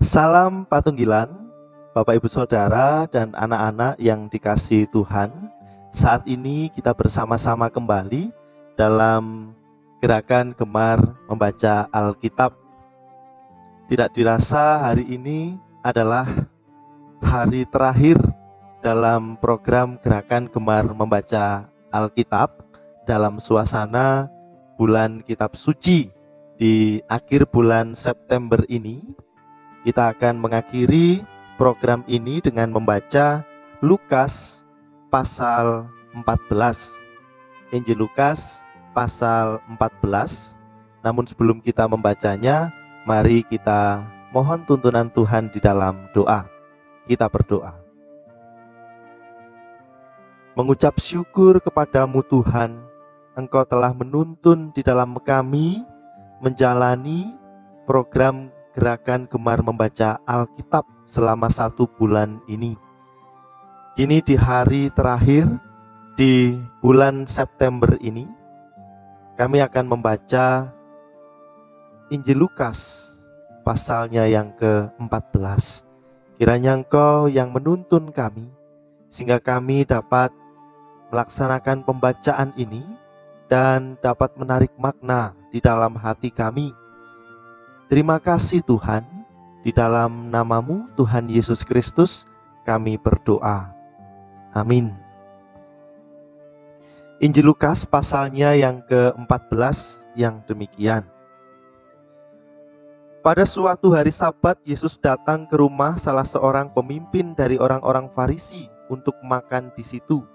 Salam Patunggilan, Bapak Ibu Saudara dan anak-anak yang dikasihi Tuhan. Saat ini kita bersama-sama kembali dalam gerakan gemar membaca Alkitab. Tidak dirasa hari ini adalah hari terakhir dalam program gerakan gemar membaca Alkitab dalam suasana bulan Kitab Suci. Di akhir bulan September ini kita akan mengakhiri program ini dengan membaca Lukas pasal 14. Injil Lukas pasal 14. Namun sebelum kita membacanya, mari kita mohon tuntunan Tuhan di dalam doa. Kita berdoa. Mengucap syukur kepadamu Tuhan, Engkau telah menuntun di dalam kami menjalani program gerakan gemar membaca Alkitab selama 1 bulan ini. Kini di hari terakhir di bulan September ini, kami akan membaca Injil Lukas pasalnya yang ke-14. Kiranya Engkau yang menuntun kami, sehingga kami dapat melaksanakan pembacaan ini dan dapat menarik makna di dalam hati kami. Terima kasih Tuhan, di dalam nama-Mu Tuhan Yesus Kristus kami berdoa. Amin. Injil Lukas pasalnya yang ke-14 yang demikian. Pada suatu hari Sabat, Yesus datang ke rumah salah seorang pemimpin dari orang-orang Farisi untuk makan di situ.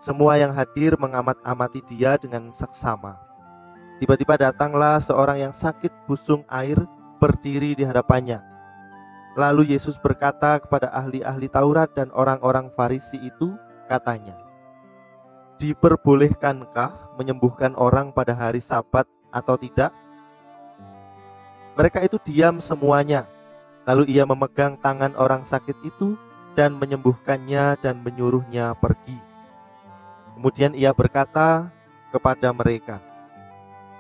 Semua yang hadir mengamat-amati dia dengan saksama. Tiba-tiba datanglah seorang yang sakit busung air berdiri di hadapannya. Lalu Yesus berkata kepada ahli-ahli Taurat dan orang-orang Farisi itu, katanya, "Diperbolehkankah menyembuhkan orang pada hari Sabat atau tidak?" Mereka itu diam semuanya. Lalu ia memegang tangan orang sakit itu dan menyembuhkannya dan menyuruhnya pergi. Kemudian ia berkata kepada mereka,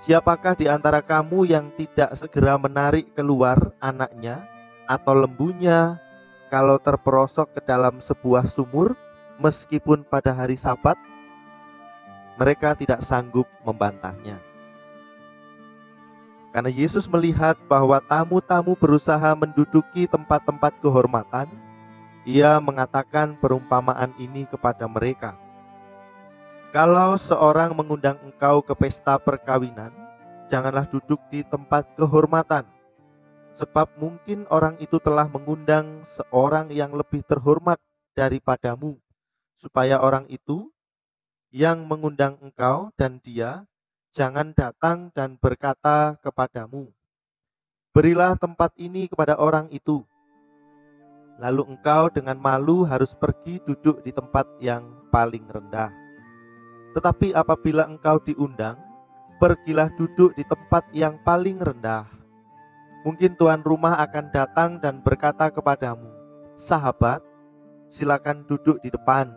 "Siapakah di antara kamu yang tidak segera menarik keluar anaknya atau lembunya kalau terperosok ke dalam sebuah sumur meskipun pada hari Sabat?" Mereka tidak sanggup membantahnya. Karena Yesus melihat bahwa tamu-tamu berusaha menduduki tempat-tempat kehormatan, ia mengatakan perumpamaan ini kepada mereka. "Kalau seorang mengundang engkau ke pesta perkawinan, janganlah duduk di tempat kehormatan, sebab mungkin orang itu telah mengundang seorang yang lebih terhormat daripadamu, supaya orang itu yang mengundang engkau dan dia jangan datang dan berkata kepadamu, 'Berilah tempat ini kepada orang itu.' Lalu engkau dengan malu harus pergi duduk di tempat yang paling rendah. Tetapi apabila engkau diundang, pergilah duduk di tempat yang paling rendah. Mungkin tuan rumah akan datang dan berkata kepadamu, 'Sahabat, silakan duduk di depan.'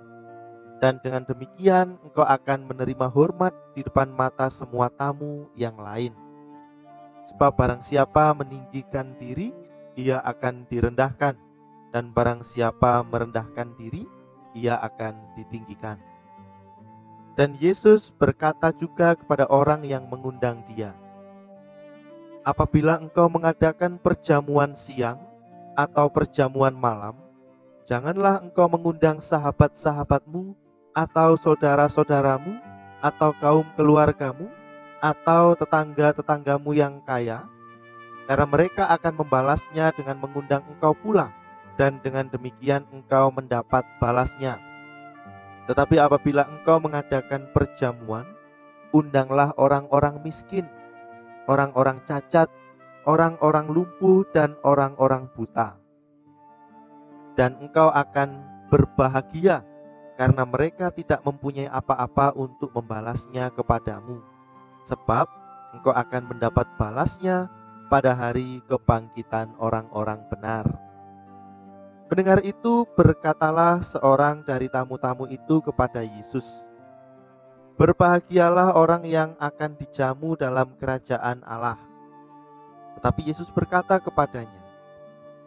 Dan dengan demikian engkau akan menerima hormat di depan mata semua tamu yang lain. Sebab barang siapa meninggikan diri, ia akan direndahkan, dan barang siapa merendahkan diri, ia akan ditinggikan." Dan Yesus berkata juga kepada orang yang mengundang dia, "Apabila engkau mengadakan perjamuan siang atau perjamuan malam, janganlah engkau mengundang sahabat-sahabatmu atau saudara-saudaramu atau kaum keluargamu atau tetangga-tetanggamu yang kaya, karena mereka akan membalasnya dengan mengundang engkau pula, dan dengan demikian engkau mendapat balasnya. Tetapi apabila engkau mengadakan perjamuan, undanglah orang-orang miskin, orang-orang cacat, orang-orang lumpuh, dan orang-orang buta. Dan engkau akan berbahagia, karena mereka tidak mempunyai apa-apa untuk membalasnya kepadamu, sebab engkau akan mendapat balasnya pada hari kebangkitan orang-orang benar." Mendengar itu, berkatalah seorang dari tamu-tamu itu kepada Yesus, "Berbahagialah orang yang akan dijamu dalam kerajaan Allah." Tetapi Yesus berkata kepadanya,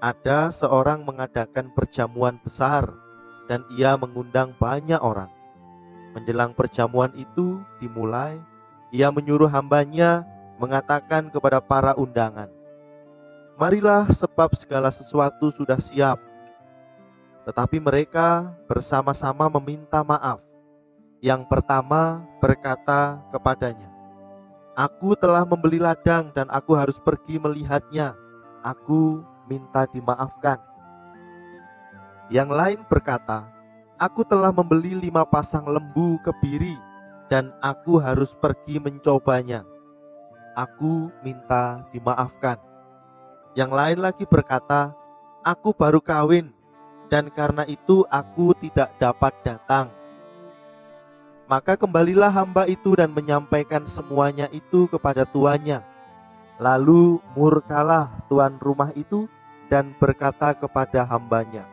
ada seorang mengadakan perjamuan besar dan ia mengundang banyak orang. Menjelang perjamuan itu dimulai, ia menyuruh hambanya mengatakan kepada para undangan, "Marilah, sebab segala sesuatu sudah siap." Tetapi mereka bersama-sama meminta maaf. Yang pertama berkata kepadanya, "Aku telah membeli ladang dan aku harus pergi melihatnya. Aku minta dimaafkan." Yang lain berkata, "Aku telah membeli 5 pasang lembu kebiri dan aku harus pergi mencobanya. Aku minta dimaafkan." Yang lain lagi berkata, "Aku baru kawin dan karena itu aku tidak dapat datang." Maka kembalilah hamba itu dan menyampaikan semuanya itu kepada tuannya. Lalu murkalah tuan rumah itu dan berkata kepada hambanya,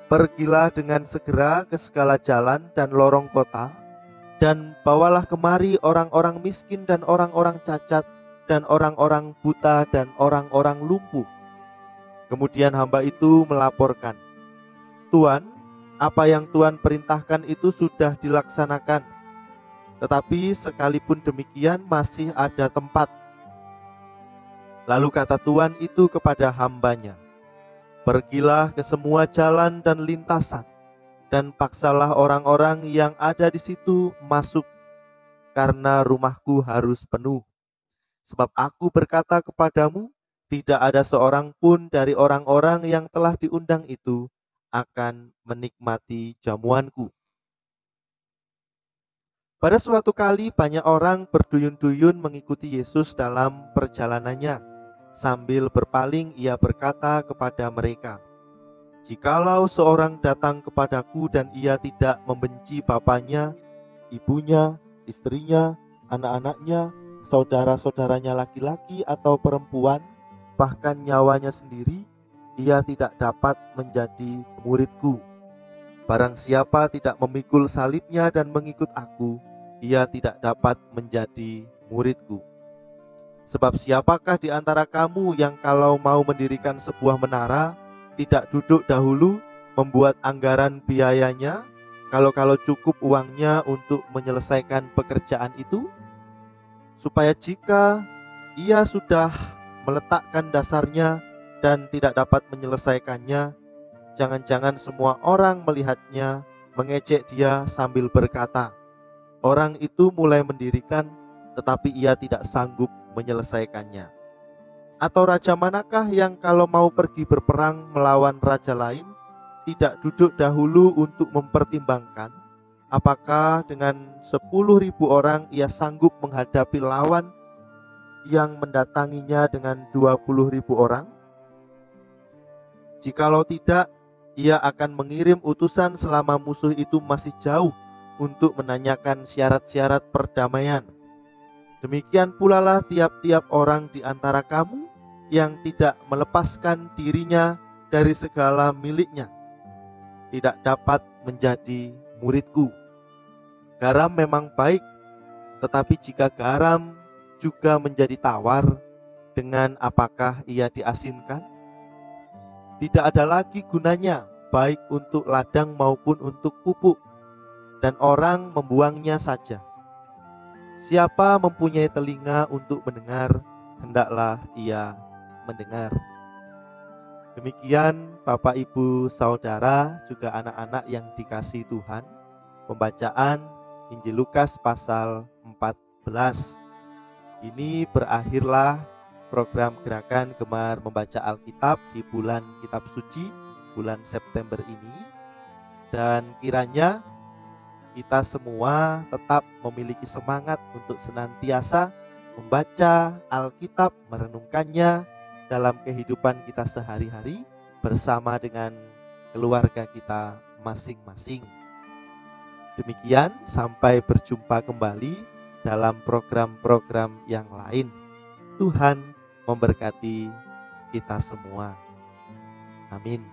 "Pergilah dengan segera ke segala jalan dan lorong kota, dan bawalah kemari orang-orang miskin dan orang-orang cacat, dan orang-orang buta dan orang-orang lumpuh." Kemudian hamba itu melaporkan, "Tuan, apa yang Tuhan perintahkan itu sudah dilaksanakan, tetapi sekalipun demikian masih ada tempat." Lalu kata Tuhan itu kepada hambanya, "Pergilah ke semua jalan dan lintasan, dan paksalah orang-orang yang ada di situ masuk, karena rumahku harus penuh. Sebab aku berkata kepadamu, tidak ada seorang pun dari orang-orang yang telah diundang itu akan menikmati jamuanku." Pada suatu kali banyak orang berduyun-duyun mengikuti Yesus dalam perjalanannya. Sambil berpaling ia berkata kepada mereka, "Jikalau seorang datang kepadaku dan ia tidak membenci bapaknya, ibunya, istrinya, anak-anaknya, saudara-saudaranya laki-laki atau perempuan, bahkan nyawanya sendiri, ia tidak dapat menjadi muridku. Barang siapa tidak memikul salibnya dan mengikut aku, ia tidak dapat menjadi muridku. Sebab siapakah di antara kamu yang kalau mau mendirikan sebuah menara, tidak duduk dahulu membuat anggaran biayanya, kalau cukup uangnya untuk menyelesaikan pekerjaan itu? Supaya jika ia sudah meletakkan dasarnya dan tidak dapat menyelesaikannya, jangan-jangan semua orang melihatnya, mengejek dia sambil berkata, 'Orang itu mulai mendirikan, tetapi ia tidak sanggup menyelesaikannya.' Atau raja manakah yang kalau mau pergi berperang melawan raja lain, tidak duduk dahulu untuk mempertimbangkan apakah dengan 10.000 orang ia sanggup menghadapi lawan yang mendatanginya dengan 20.000 orang? Jikalau tidak, ia akan mengirim utusan selama musuh itu masih jauh untuk menanyakan syarat-syarat perdamaian. Demikian pula lah tiap-tiap orang di antara kamu yang tidak melepaskan dirinya dari segala miliknya, tidak dapat menjadi muridku. Garam memang baik, tetapi jika garam juga menjadi tawar, dengan apakah ia diasinkan? Tidak ada lagi gunanya, baik untuk ladang maupun untuk pupuk, dan orang membuangnya saja. Siapa mempunyai telinga untuk mendengar, hendaklah ia mendengar." Demikian Bapak, Ibu, Saudara, juga anak-anak yang dikasihi Tuhan, pembacaan Injil Lukas pasal 14. Ini berakhirlah program Gerakan Gemar Membaca Alkitab di bulan Kitab Suci, bulan September ini. Dan kiranya kita semua tetap memiliki semangat untuk senantiasa membaca Alkitab, merenungkannya dalam kehidupan kita sehari-hari bersama dengan keluarga kita masing-masing. Demikian, sampai berjumpa kembali dalam program-program yang lain. Tuhan memberkati kita semua. Amin.